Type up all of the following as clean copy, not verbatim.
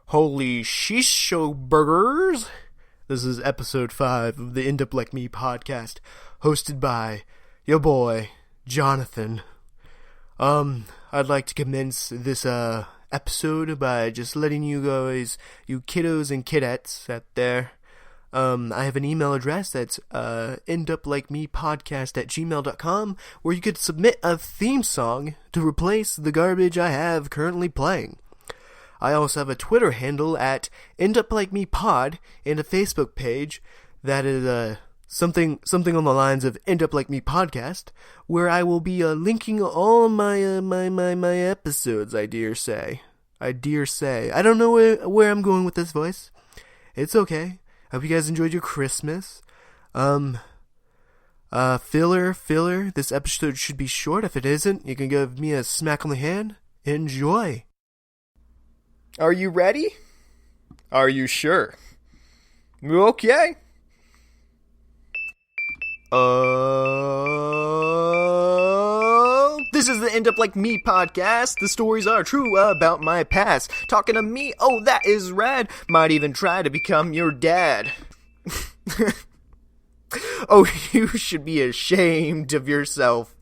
Holy shisho burgers! This is episode 5 of the End Up Like Me podcast, hosted by your boy, Jonathan. I'd like to commence this episode by just letting you guys, you kiddos and kiddettes out there, I have an email address that's enduplikemepodcast@gmail.com, where you could submit a theme song to replace the garbage I have currently playing. I also have a Twitter handle at enduplikemepod and a Facebook page that is something on the lines of End Up Like Me podcast, where I will be linking all my my episodes. I dare say. I don't know where I'm going with this voice. It's okay. I hope you guys enjoyed your Christmas. Filler. This episode should be short. If it isn't, you can give me a smack on the hand. Enjoy. Are you ready? Are you sure? Okay. This is the End Up Like Me podcast. The stories are true about my past. Talking to me, oh, that is rad. Might even try to become your dad. Oh, you should be ashamed of yourself.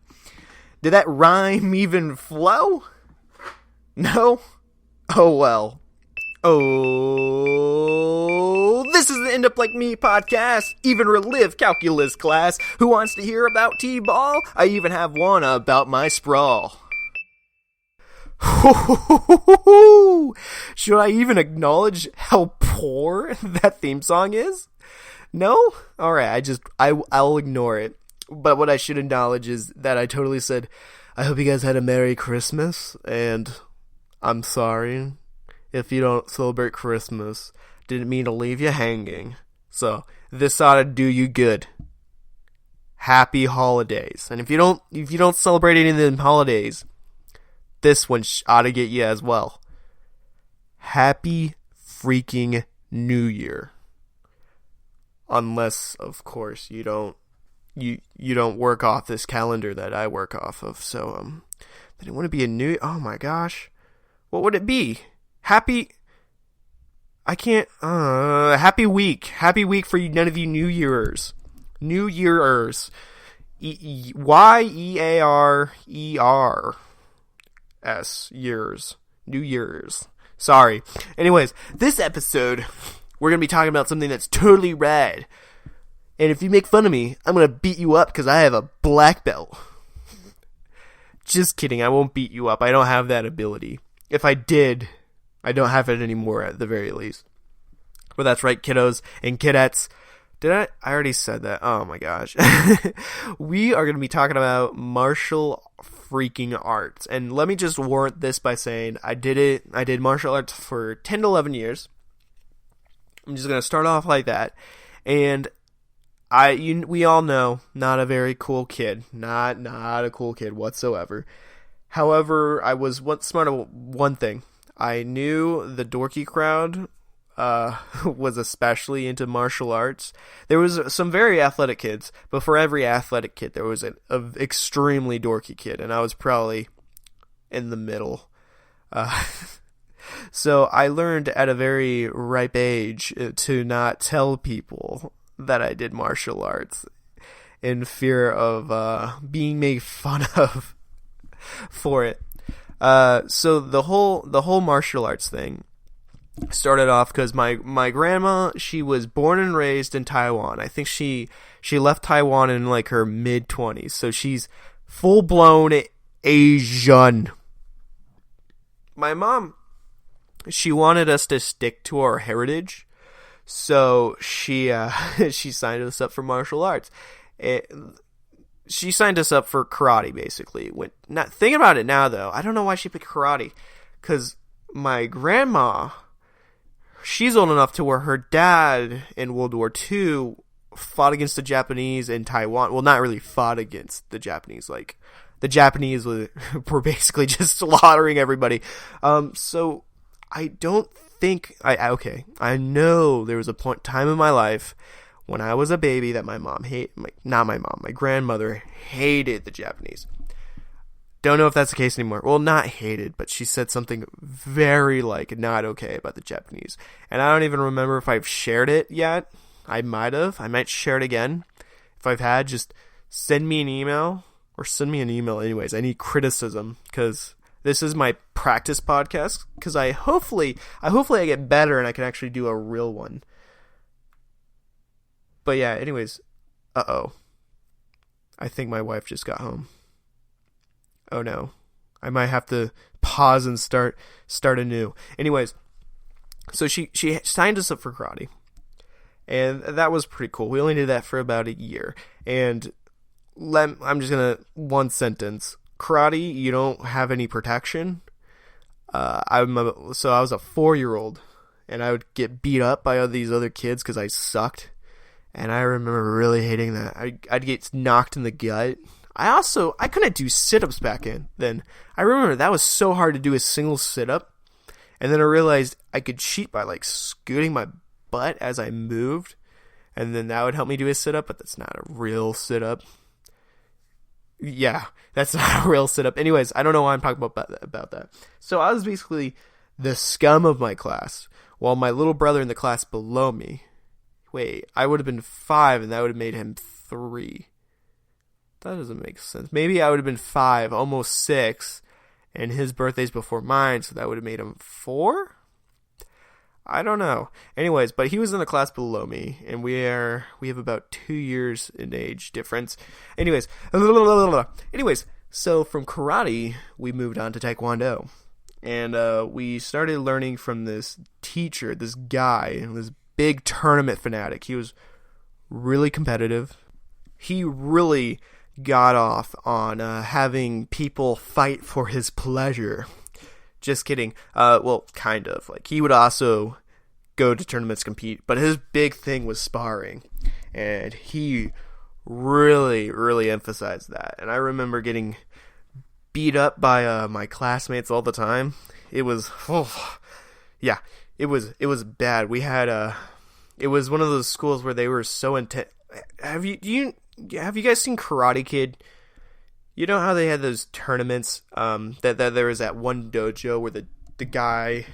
Did that rhyme even flow? No? Oh, well. Oh, this is the End Up Like Me podcast. Even relive calculus class. Who wants to hear about T-ball? I even have one about my sprawl. Should I even acknowledge how poor that theme song is? No? Alright, I'll ignore it. But what I should acknowledge is that I totally said, I hope you guys had a Merry Christmas, and I'm sorry if you don't celebrate Christmas. Didn't mean to leave you hanging. So, this ought to do you good. Happy holidays. And if you don't celebrate any of them holidays, this one ought to get you as well. Happy freaking New Year. Unless, of course, you don't work off this calendar that I work off of. So, then it wouldn't be a new, oh my gosh. What would it be? Happy week. Happy week for you, none of you New Yearers. New Yearers. Y-E-A-R-E-R-S. Years. New Year's. Sorry. Anyways, this episode, we're going to be talking about something that's totally rad. And if you make fun of me, I'm going to beat you up because I have a black belt. Just kidding, I won't beat you up. I don't have that ability. If I did, I don't have it anymore at the very least. But that's right, kiddos and kiddettes. I already said that. Oh my gosh. We are going to be talking about martial freaking arts. And let me just warrant this by saying I did martial arts for 10 to 11 years. I'm just going to start off like that. And we all know, not a very cool kid. Not a cool kid whatsoever. However, I was smart about one thing. I knew the dorky crowd was especially into martial arts. There was some very athletic kids, but for every athletic kid, there was an extremely dorky kid, and I was probably in the middle. So I learned at a very ripe age to not tell people that I did martial arts in fear of being made fun of for it. So the whole martial arts thing started off because my grandma, she was born and raised in Taiwan. I think she left Taiwan in like her mid-20s, so she's full-blown Asian. My mom, she wanted us to stick to our heritage, so she signed us up for martial arts. She signed us up for karate, basically. Thinking about it now, though, I don't know why she picked karate. Because my grandma, she's old enough to where her dad in World War II fought against the Japanese in Taiwan. Well, not really fought against the Japanese. Like, the Japanese were basically just slaughtering everybody. So, I don't think... I know there was a time in my life when I was a baby that my grandmother hated the Japanese. Don't know if that's the case anymore. Well, not hated, but she said something very, like, not okay about the Japanese. And I don't even remember if I've shared it yet. I might have. I might share it again. If I've had, just send me an email. Or send me an email anyways. I need criticism, because this is my practice podcast. Because hopefully I get better and I can actually do a real one. But yeah, anyways. Uh-oh. I think my wife just got home. Oh no. I might have to pause and start anew. Anyways, so she signed us up for karate. And that was pretty cool. We only did that for about a year. And I'm just gonna, one sentence. Karate, you don't have any protection. So I was a 4-year-old, and I would get beat up by all these other kids because I sucked. And I remember really hating that. I'd get knocked in the gut. I couldn't do sit-ups back then. I remember that was so hard to do a single sit-up. And then I realized I could cheat by, like, scooting my butt as I moved. And then that would help me do a sit-up, but that's not a real sit-up. Yeah, that's not a real sit-up. Anyways, I don't know why I'm talking about that. So I was basically the scum of my class, while my little brother in the class below me. Wait, I would have been 5, and that would have made him 3. That doesn't make sense. Maybe I would have been 5, almost 6, and his birthday's before mine, so that would have made him 4? I don't know. Anyways, but he was in the class below me, and we have about 2 years in age difference. Anyways, so from karate, we moved on to Taekwondo. And we started learning from this teacher, this guy, this big tournament fanatic. He was really competitive. He really got off on having people fight for his pleasure. Just kidding. Well, kind of. Like, he would also go to tournaments, compete, but his big thing was sparring. And he really, really emphasized that. And I remember getting beat up by my classmates all the time. It was, it was bad. We had it was one of those schools where they were so intense. Have you guys seen Karate Kid? You know how they had those tournaments, that there was that one dojo where the guy,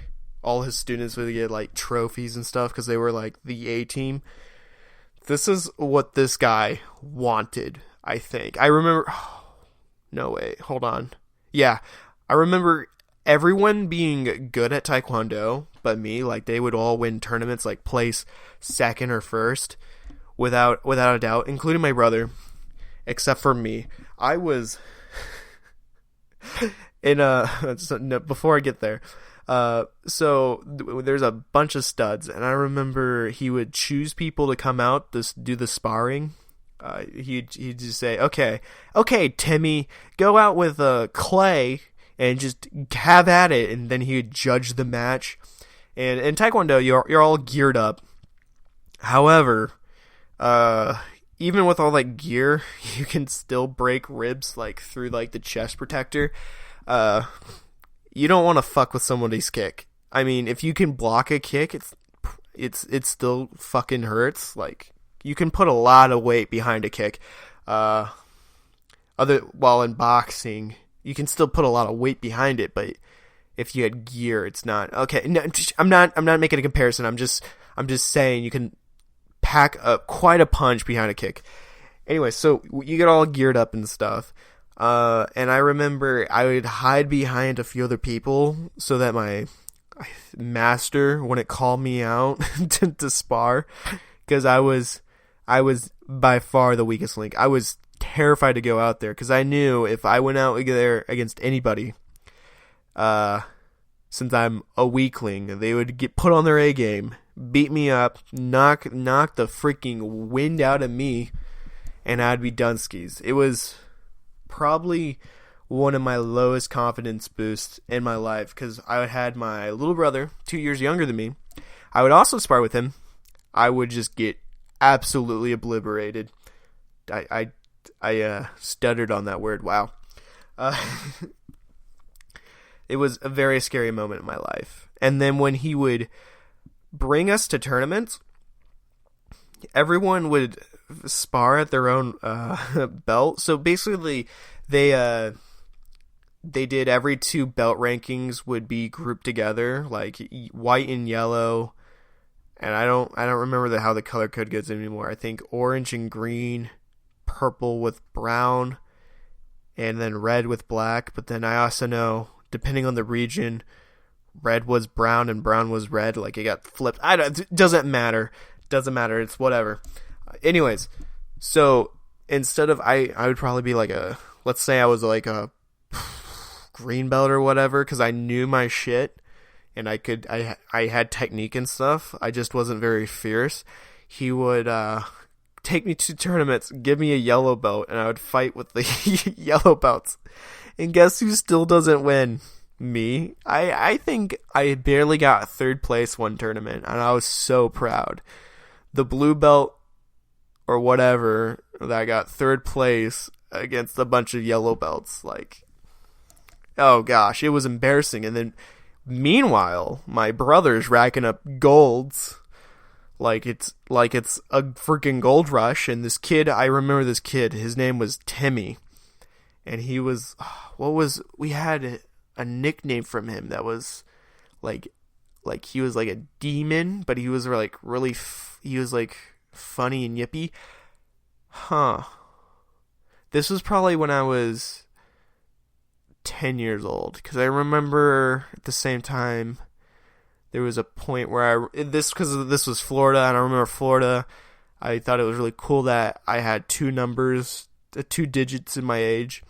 all his students would get, like, trophies and stuff because they were, like, the A team. This is what this guy wanted, I think. I remember, no way, hold on. Yeah, I remember everyone being good at Taekwondo, but me. Like, they would all win tournaments, like, place second or first, without a doubt, including my brother, except for me. I was before I get there, so there's a bunch of studs, and I remember he would choose people to come out to do the sparring. He'd just say, okay, Timmy, go out with Clay and just have at it, and then he would judge the match. And in Taekwondo, you're all geared up. However, even with all that gear, you can still break ribs, like, through, like, the chest protector. You don't want to fuck with somebody's kick. I mean, if you can block a kick, it still fucking hurts. Like, you can put a lot of weight behind a kick. While in boxing, you can still put a lot of weight behind it, but if you had gear, it's not. Okay, no, I'm not making a comparison. I'm just saying you can pack up quite a punch behind a kick. Anyway, so you get all geared up and stuff. And I remember I would hide behind a few other people so that my master wouldn't call me out to spar, because I was by far the weakest link. I was terrified to go out there because I knew if I went out there against anybody, since I'm a weakling, they would get put on their A game, beat me up, knock the freaking wind out of me, and I'd be done skis. It was probably one of my lowest confidence boosts in my life, because I had my little brother, 2 years younger than me. I would also spar with him. I would just get absolutely obliterated. I stuttered on that word. Wow. It was a very scary moment in my life. And then when he would bring us to tournaments, everyone would spar at their own belt. So basically, they they did every 2 belt rankings would be grouped together, like white and yellow, and I don't remember how the color code goes anymore. I think orange and green, purple with brown, and then red with black. But then I also know, depending on the region, red was brown and brown was red. Like it got flipped. It doesn't matter. It's whatever. Anyways, so instead of I would probably be like let's say I was like a green belt or whatever, because I knew my shit and I had technique and stuff. I just wasn't very fierce. He would take me to tournaments, give me a yellow belt, and I would fight with the yellow belts. And guess who still doesn't win? Me. I think I barely got 3rd place one tournament, and I was so proud. The blue belt or whatever that I got 3rd place against a bunch of yellow belts. Like, oh gosh, it was embarrassing. And then meanwhile, my brother's racking up golds like it's a freaking gold rush. And this kid, I remember this kid, his name was Timmy, and he was, we had a nickname from him that was like he was like a demon, but he was like really he was like funny and yippy. This was probably when I was 10 years old, because I remember at the same time there was a point where because this was Florida, and I remember Florida, I thought it was really cool that I had 2 numbers, 2 digits in my age.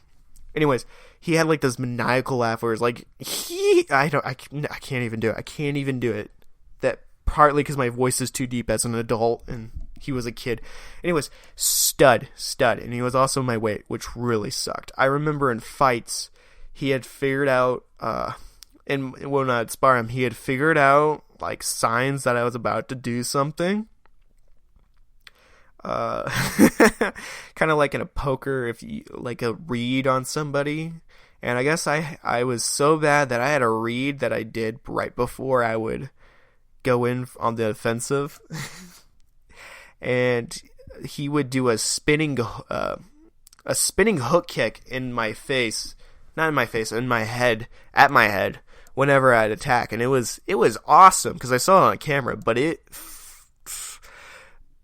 Anyways, he had like this maniacal laugh where it's like, I can't even do it. I can't even do it. That partly because my voice is too deep as an adult, and he was a kid. Anyways, stud, and he was also my weight, which really sucked. I remember in fights, he had figured out, and when I'd spar him, he had figured out like signs that I was about to do something. Kind of like in a poker, if you like a read on somebody. And I guess I was so bad that I had a read that I did right before I would go in on the offensive. And he would do a spinning hook kick in my face, not in my face, in my head, at my head, whenever I'd attack. And it was awesome because I saw it on camera, but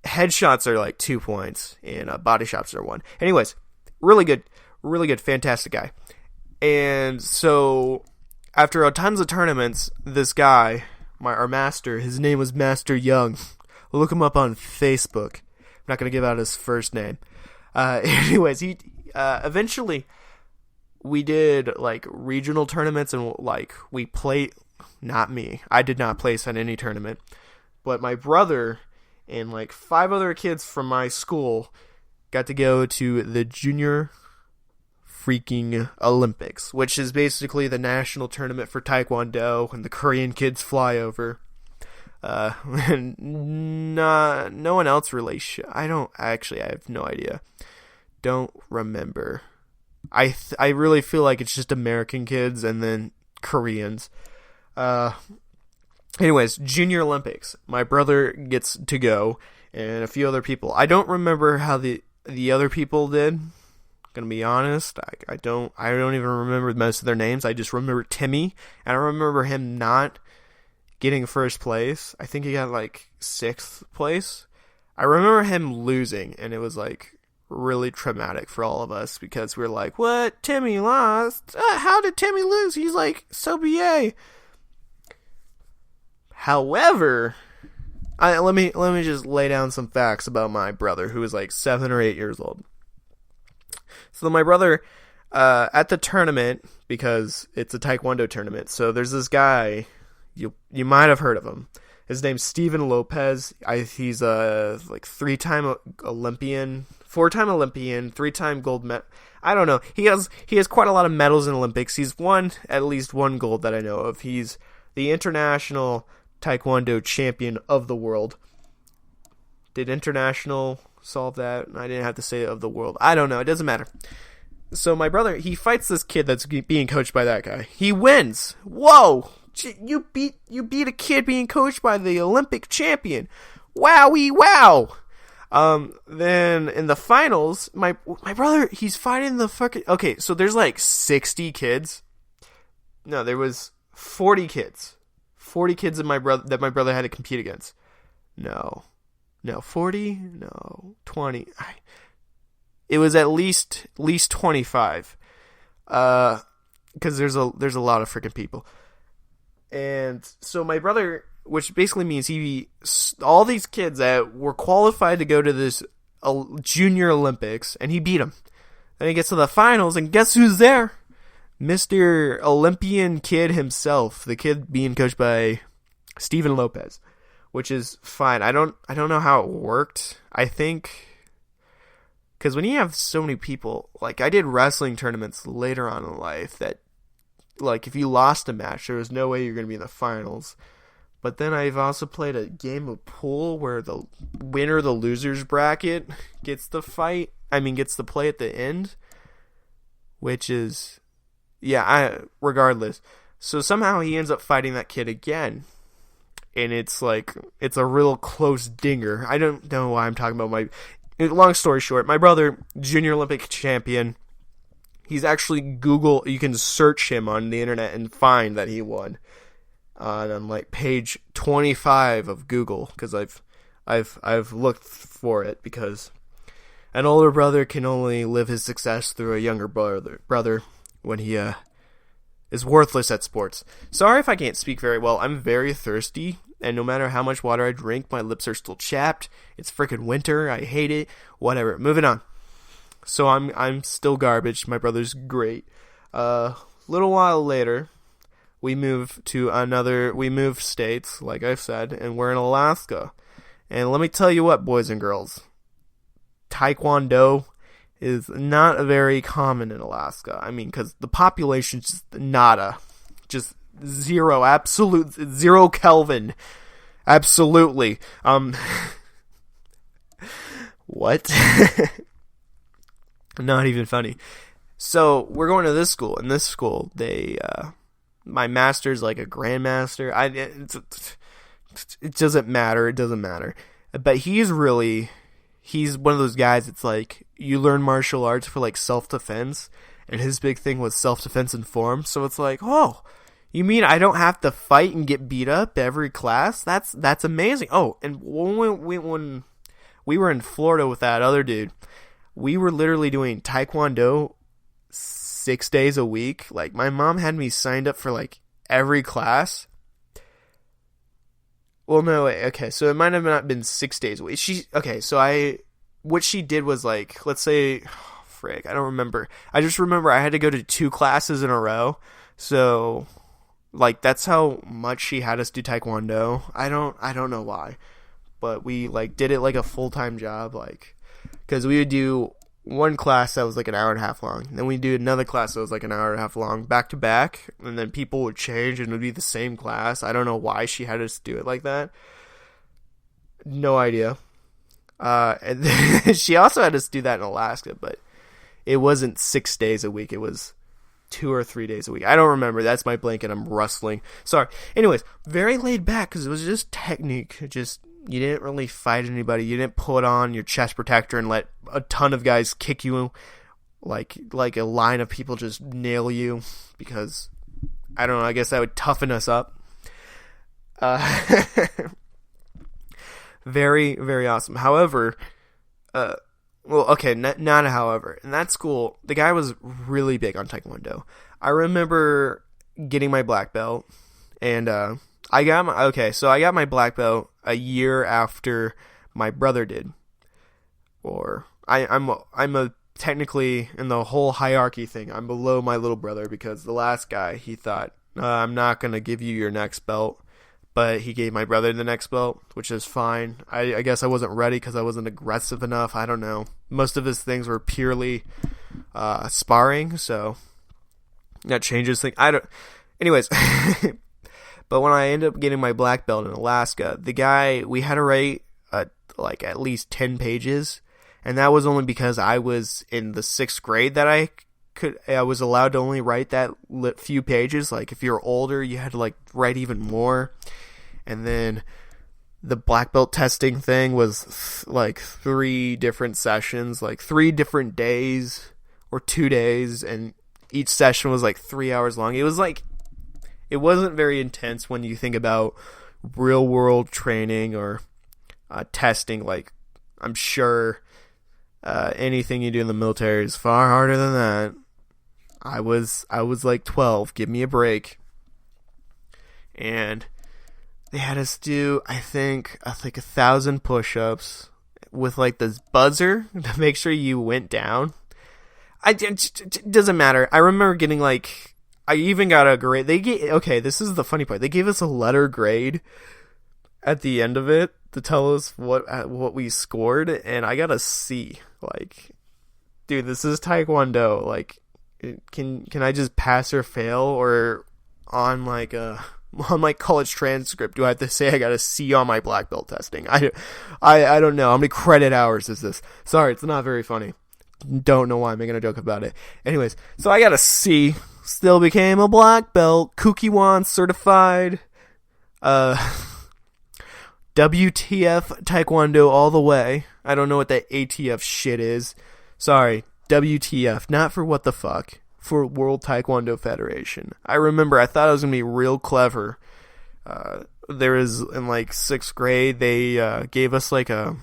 headshots are like 2 points and body shots are 1. Anyways, really good, fantastic guy. And so after tons of tournaments, this guy, our master, his name was Master Young. Look him up on Facebook. I'm not going to give out his first name. Anyways, he eventually we did like regional tournaments, and like we played. Not me. I did not place at any tournament, but my brother and like 5 other kids from my school got to go to the Junior freaking Olympics, which is basically the national tournament for Taekwondo, and the Korean kids fly over. And no one else really. I have no idea. Don't remember. I really feel like it's just American kids and then Koreans. Anyways, Junior Olympics. My brother gets to go, and a few other people. I don't remember how the other people did. Gonna be honest, I don't even remember most of their names. I just remember Timmy, and I remember him not getting first place. I think he got like 6th place. I remember him losing, and it was like really traumatic for all of us because we were like, "What? Timmy lost? How did Timmy lose? He's like so BA." However, let me just lay down some facts about my brother, who was like 7 or 8 years old. So my brother, at the tournament, because it's a Taekwondo tournament, so there's this guy, you might have heard of him. His name's Steven Lopez. He's a like 3-time Olympian, 4-time Olympian, 3-time gold medal. I don't know. He has quite a lot of medals in Olympics. He's won at least 1 gold that I know of. He's the international Taekwondo champion of the world. Did international solve that? I didn't have to say of the world. I don't know. It doesn't matter. So my brother, he fights this kid that's being coached by that guy. He wins. Whoa! You beat a kid being coached by the Olympic champion. Wowie wow! Then in the finals, my brother, he's fighting the fucking... Okay, so there's like 60 kids. No, there was 40 kids. 40 kids that my brother had to compete against. No, 40? No, 20. It was at least 25. Because there's a lot of freaking people. And so my brother, which basically means all these kids that were qualified to go to this Junior Olympics, and he beat them. Then he gets to the finals, and guess who's there? Mr. Olympian kid himself, the kid being coached by Steven Lopez, which is fine. I don't know how it worked. I think because when you have so many people, like I did wrestling tournaments later on in life that, like, if you lost a match, there was no way you're going to be in the finals. But then I've also played a game of pool where the winner of the losers bracket gets the play at the end, which is, regardless. So somehow he ends up fighting that kid again. And it's a real close dinger. I don't know why I'm talking about long story short, my brother, Junior Olympic champion, he's actually you can search him on the internet and find that he won on like page 25 of Google, because I've looked for it, because an older brother can only live his success through a younger brother when he is worthless at sports. Sorry if I can't speak very well. I'm very thirsty, and no matter how much water I drink, my lips are still chapped. It's freaking winter. I hate it. Whatever. Moving on. So I'm still garbage. My brother's great. Little while later, we move states, like I've said, and we're in Alaska. And let me tell you what, boys and girls, Taekwondo is not very common in Alaska. I mean, because the population's just nada. Just zero. Absolute zero Kelvin. Absolutely. What? Not even funny. So we're going to this school. In this school, they my master's like a grandmaster. It doesn't matter. It doesn't matter. But he's one of those guys. It's like you learn martial arts for like self-defense, and his big thing was self-defense and form. So it's like, oh, you mean I don't have to fight and get beat up every class? That's amazing. Oh, and when we were in Florida with that other dude, we were literally doing Taekwondo 6 days a week. Like, my mom had me signed up for like every class. Well, no, okay, so it might have not been 6 days a week. What she did was, like, let's say, I don't remember. I just remember I had to go to 2 classes in a row. So, like, that's how much she had us do Taekwondo. I don't know why. But we, like, did it like a full-time job, like, because we would do one class that was like an hour and a half long. Then we'd do another class that was like an hour and a half long, back to back. And then people would change and it would be the same class. I don't know why she had us do it like that. No idea. And then she also had us do that in Alaska, but it wasn't 6 days a week. It was 2 or 3 days a week. I don't remember. That's my blanket. I'm rustling. Sorry. Anyways, very laid back because it was just technique. You didn't really fight anybody. You didn't put on your chest protector and let a ton of guys kick you like a line of people just nail you, because, I don't know, I guess that would toughen us up. Very, very awesome. However, not however. In that school, the guy was really big on Taekwondo. I remember getting my black belt, and I got my black belt a year after my brother did. Or I'm technically, in the whole hierarchy thing, I'm below my little brother, because the last guy, he thought, I'm not going to give you your next belt, but he gave my brother the next belt, which is fine. I guess I wasn't ready because I wasn't aggressive enough. I don't know. Most of his things were purely sparring, so that changes things. Anyways, but when I ended up getting my black belt in Alaska, the guy, we had to write like at least 10 pages, and that was only because I was in the 6th grade that I was allowed to only write that few pages. Like, if you're older, you had to like write even more. And then the black belt testing thing was like 3 different sessions, like 3 different days or 2 days, and each session was like 3 hours long. It was like, it wasn't very intense when you think about real world training or testing. Like, I'm sure anything you do in the military is far harder than that. I was like 12. Give me a break. And they had us do, I think 1,000 push-ups with like this buzzer to make sure you went down. It doesn't matter. I remember getting like, I even got a grade. Okay, this is the funny part. They gave us a letter grade at the end of it to tell us what we scored, and I got a C. Like, dude, this is Taekwondo. Like, can I just pass or fail? Or on my college transcript, do I have to say I got a C on my black belt testing? I don't know. How many credit hours is this? Sorry, it's not very funny. Don't know why I'm making a joke about it. Anyways, so I got a C. Still became a black belt. Kukiwan certified. WTF Taekwondo all the way. I don't know what that ATF shit is. Sorry, WTF. Not for what the fuck. For World Taekwondo Federation. I remember I thought I was going to be real clever. There was, in like 6th grade, they gave us like an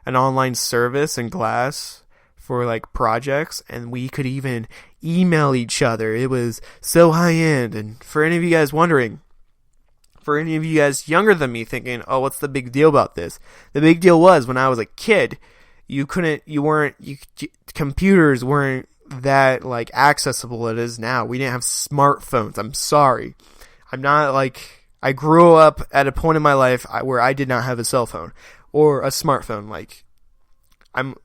online service in class for like projects, and we could even email each other. It was so high end. And for any of you guys wondering, for any of you guys younger than me thinking, oh, what's the big deal about this? The big deal was when I was a kid, computers weren't that like accessible it is now. We didn't have smartphones. I'm sorry. I'm not like, I grew up at a point in my life where I did not have a cell phone or a smartphone. Like, I'm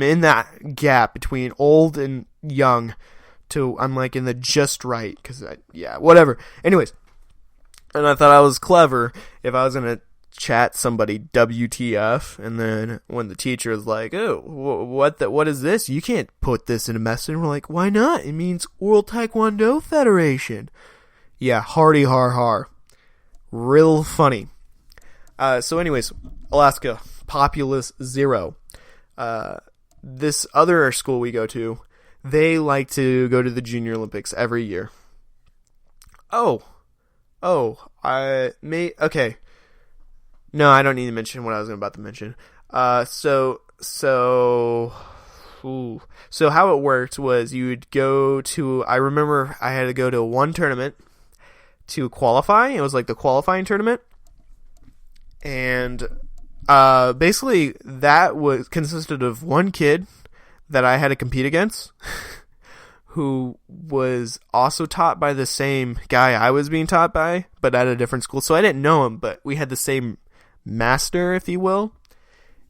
in that gap between old and young to, I'm like in the just right, because whatever. Anyways, and I thought I was clever if I was going to chat somebody WTF, and then when the teacher was like, oh, what is this? You can't put this in a message. And we're like, why not? It means World Taekwondo Federation. Yeah, hardy har har. Real funny. So anyways, Alaska, populace 0. This other school we go to, they like to go to the Junior Olympics every year. Okay. No, I don't need to mention what I was about to mention. So how it worked was you would go to, I remember I had to go to one tournament to qualify. It was like the qualifying tournament. And basically that consisted of one kid that I had to compete against who was also taught by the same guy I was being taught by, but at a different school. So I didn't know him, but we had the same master, if you will.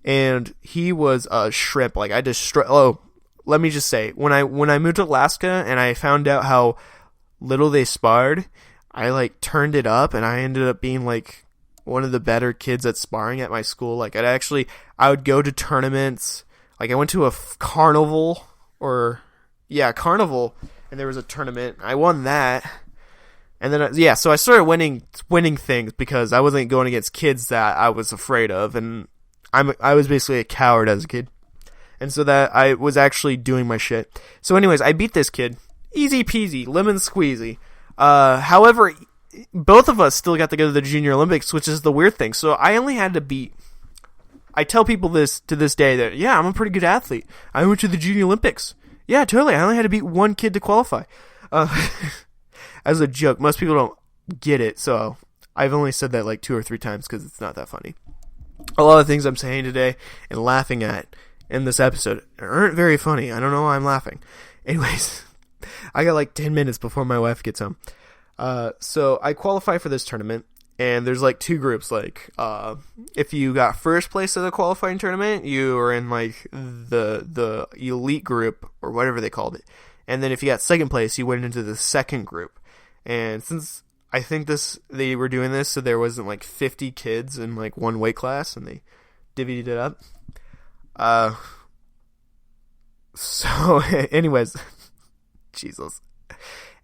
And he was a shrimp. Like, let me just say, when I moved to Alaska and I found out how little they sparred, I like turned it up, and I ended up being like one of the better kids at sparring at my school. Like, I would go to tournaments. Like, I went to a carnival, and there was a tournament. I won that. And then, so I started winning things because I wasn't going against kids that I was afraid of, and I was basically a coward as a kid. And so that I was actually doing my shit. So anyways, I beat this kid. Easy peasy, lemon squeezy. However, both of us still got to go to the Junior Olympics, which is the weird thing. So I only had to beat... I tell people this to this day that, yeah, I'm a pretty good athlete. I went to the Junior Olympics. Yeah, totally. I only had to beat one kid to qualify. As a joke. Most people don't get it, so I've only said that like 2 or 3 times because it's not that funny. A lot of things I'm saying today and laughing at in this episode aren't very funny. I don't know why I'm laughing. Anyways, I got like 10 minutes before my wife gets home. So I qualify for this tournament, and there's like 2 groups. Like, if you got first place at the qualifying tournament, you were in like the elite group or whatever they called it. And then if you got second place, you went into the second group. And since I think they were doing this so there wasn't like 50 kids in like one weight class, and they divvied it up. So anyways, Jesus.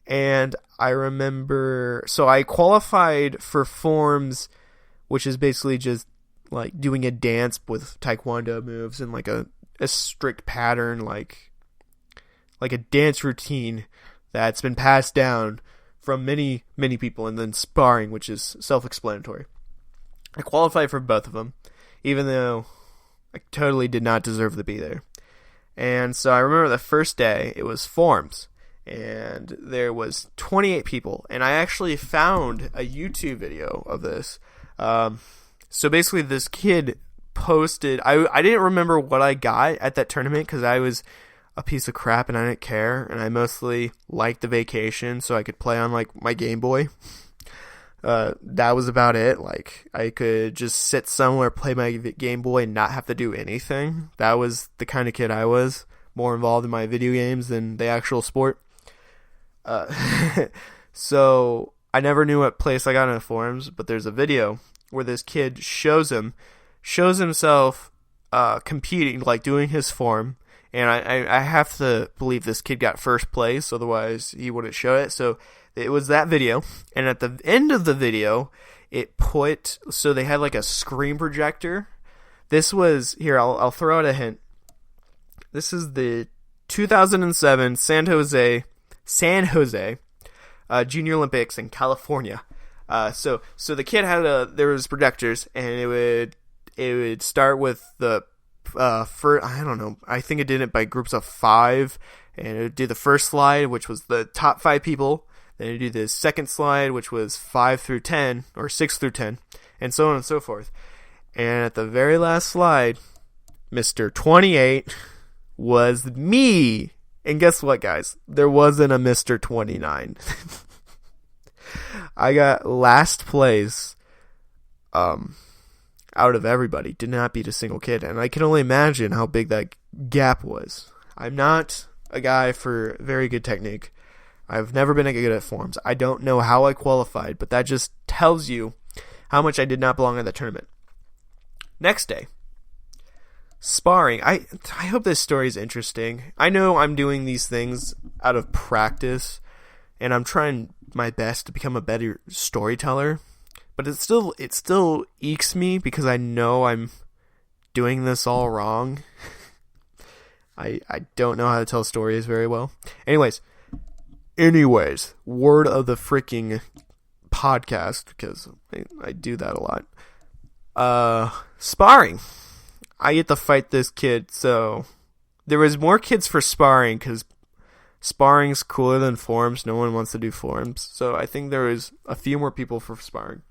And I remember, so I qualified for forms which is basically just like doing a dance with Taekwondo moves and like a strict pattern, like a dance routine that's been passed down from many, many people, and then sparring, which is self-explanatory. I qualified for both of them, even though I totally did not deserve to be there. And so I remember the first day, it was forms, and there was 28 people, and I actually found a YouTube video of this. So basically this kid posted, I didn't remember what I got at that tournament because I was a piece of crap and I didn't care, and I mostly liked the vacation so I could play on like my Game Boy. That was about it. Like, I could just sit somewhere, play my Game Boy, and not have to do anything. That was the kind of kid I was, more involved in my video games than the actual sport. So I never knew what place I got in the forums, but there's a video where this kid shows himself competing, like doing his form. And I have to believe this kid got first place, otherwise he wouldn't show it. So it was that video, and at the end of the video, so they had like a screen projector. This was, here, I'll throw out a hint. This is the 2007 San Jose Junior Olympics in California. So the kid had there was projectors, and it would start with the I don't know, I think it did it by groups of 5, and it would do the first slide, which was the top 5 people, then it would do the second slide, which was 5 through 10, or 6 through 10, and so on and so forth. And at the very last slide, Mr. 28 was me. And guess what, guys? There wasn't a Mr. 29. I got last place out of everybody. Did not beat a single kid. And I can only imagine how big that gap was. I'm not a guy for very good technique. I've never been good at forms. I don't know how I qualified, but that just tells you how much I did not belong at the tournament. Next day, sparring. I hope this story is interesting. I know I'm doing these things out of practice, and I'm trying my best to become a better storyteller, but it still ekes me because I know I'm doing this all wrong. I don't know how to tell stories very well. Anyways, word of the freaking podcast, because I do that a lot. Sparring. I get to fight this kid, so there was more kids for sparring because sparring's cooler than forms. No one wants to do forms, so I think there was a few more people for sparring.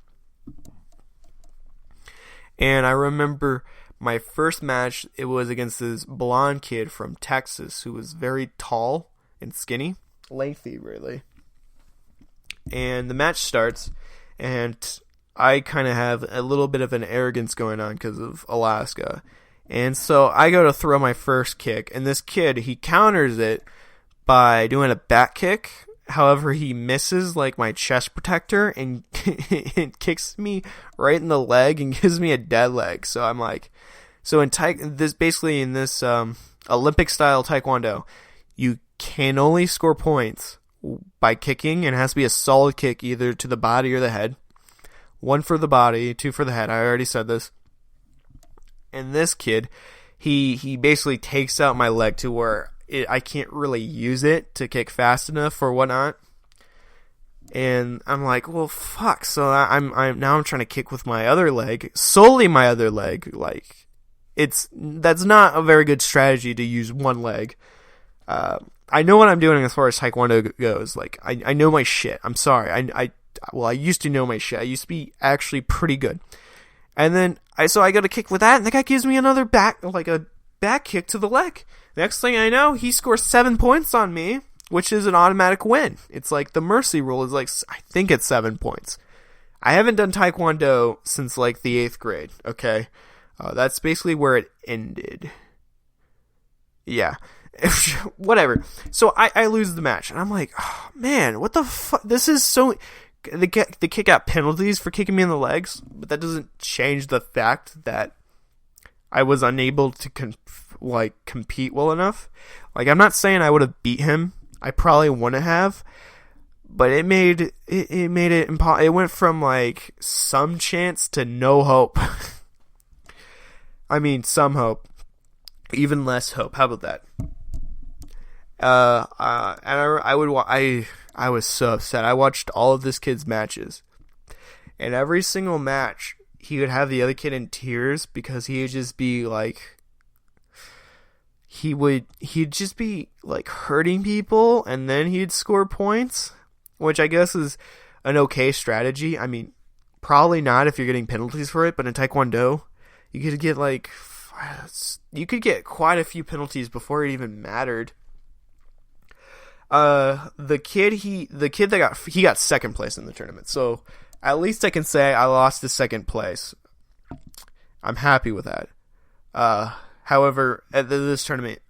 And I remember my first match, it was against this blonde kid from Texas who was very tall and skinny, lengthy really. And the match starts, and I kind of have a little bit of an arrogance going on because of Alaska. And so I go to throw my first kick, and this kid, he counters it by doing a back kick. However, he misses like my chest protector and it kicks me right in the leg and gives me a dead leg. So I'm like, so in this Olympic style Taekwondo, you can only score points by kicking, and it has to be a solid kick either to the body or the head. 1 for the body, 2 for the head. I already said this. And this kid, he basically takes out my leg to where I can't really use it to kick fast enough or whatnot. And I'm like, well, fuck. So I'm trying to kick with my other leg, solely my other leg. Like, that's not a very good strategy to use one leg. I know what I'm doing as far as Taekwondo goes. Like, I know my shit. I'm sorry. I used to know my shit. I used to be actually pretty good. And then I got a kick with that, and the guy gives me another back kick to the leg. Next thing I know, he scores 7 points on me, which is an automatic win. It's like the mercy rule is like, I think it's 7 points. I haven't done Taekwondo since like the 8th grade, okay? That's basically where it ended. Yeah. Whatever. So I lose the match, and I'm like, oh, man, what the fuck? This is so... The kid got penalties for kicking me in the legs, but that doesn't change the fact that I was unable to compete well enough. Like, I'm not saying I would have beat him. I probably wouldn't have. But it made it it went from like some chance to no hope. I mean, some hope, even less hope. How about that? And I was so upset. I watched all of this kid's matches, and every single match he would have the other kid in tears because he would just be like, he'd just be like hurting people, and then he'd score points, which I guess is an okay strategy. I mean, probably not if you're getting penalties for it, but in Taekwondo, you could get quite a few penalties before it even mattered. The kid that got second place in the tournament, so at least I can say I lost to second place. I'm happy with that. However, at this tournament,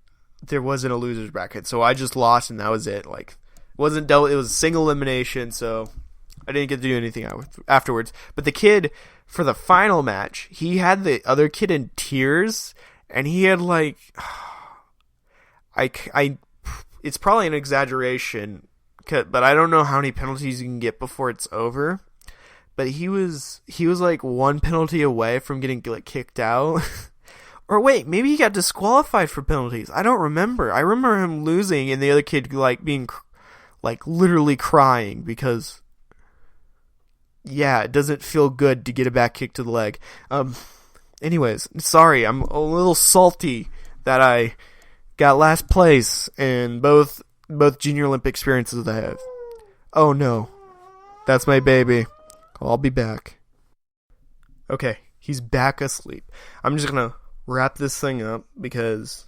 there wasn't a loser's bracket, so I just lost and that was it. Like, it was a single elimination, so I didn't get to do anything afterwards. But the kid, for the final match, he had the other kid in tears, and he had like, it's probably an exaggeration, but I don't know how many penalties you can get before it's over. But he was like one penalty away from getting like kicked out. Or wait, maybe he got disqualified for penalties. I don't remember. I remember him losing and the other kid like being like literally crying because, yeah, it doesn't feel good to get a back kick to the leg. Anyways, sorry, I'm a little salty that I got last place in both Junior Olympic experiences that I have. Oh no, that's my baby. I'll be back. Okay, he's back asleep. I'm just gonna wrap this thing up because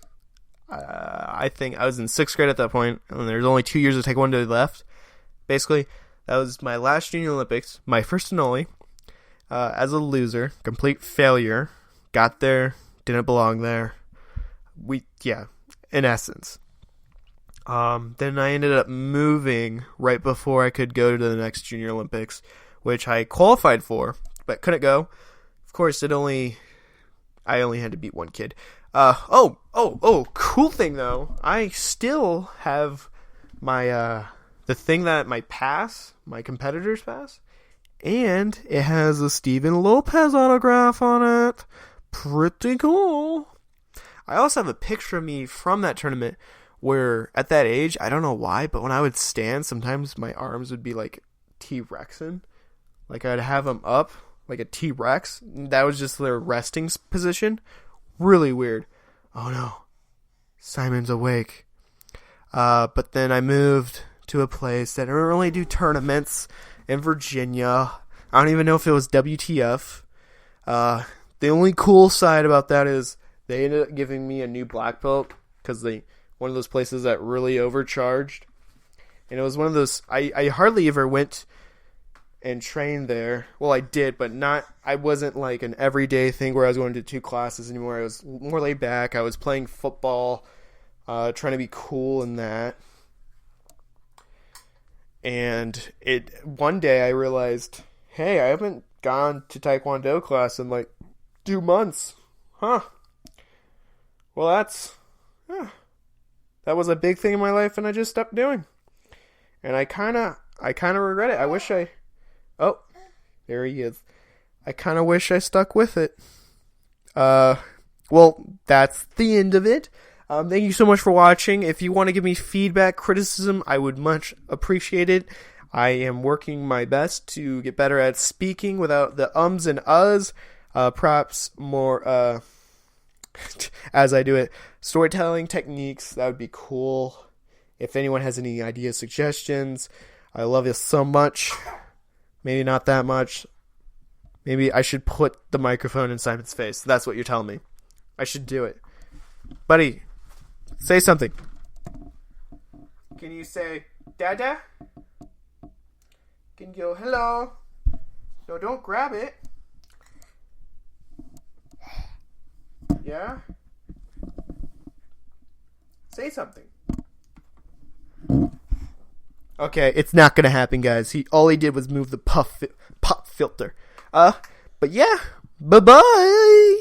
I think I was in 6th grade at that point, and there's only 2 years of Taekwondo left. Basically, that was my last Junior Olympics, my first and only. As a loser, complete failure. Got there, didn't belong there. In essence. Then I ended up moving right before I could go to the next Junior Olympics, which I qualified for, but couldn't go. Of course, I only had to beat one kid. Cool thing though, I still have my the thing that my competitor's pass, and it has a Steven Lopez autograph on it. Pretty cool. I also have a picture of me from that tournament where, at that age, I don't know why, but when I would stand, sometimes my arms would be like T-Rexing. Like I'd have them up like a T-Rex. That was just their resting position. Really weird. Oh no, Simon's awake. But then I moved to a place that didn't really do tournaments in Virginia. I don't even know if it was WTF. The only cool side about that is they ended up giving me a new black belt because one of those places that really overcharged. And it was one of those, I hardly ever went and trained there. Well, I did, but I wasn't like an everyday thing where I was going to 2 classes anymore. I was more laid back. I was playing football, trying to be cool in that. And one day I realized, hey, I haven't gone to Taekwondo class in like 2 months. Huh. Well, that was a big thing in my life, and I just stopped doing. And I kind of regret it. I wish oh, there he is. I kind of wish I stuck with it. Well, that's the end of it. Thank you so much for watching. If you want to give me feedback, criticism, I would much appreciate it. I am working my best to get better at speaking without the ums and uhs. Perhaps more, as I do it, storytelling techniques. That would be cool. If anyone has any ideas, suggestions, I love you so much. Maybe not that much. Maybe I should put the microphone in Simon's face. That's what you're telling me. I should do it. Buddy, say something. Can you say, Dada? Can you go, hello? No, don't grab it. Yeah? Say something. Okay, it's not gonna happen, guys. All he did was move the pop filter. But yeah, bye-bye!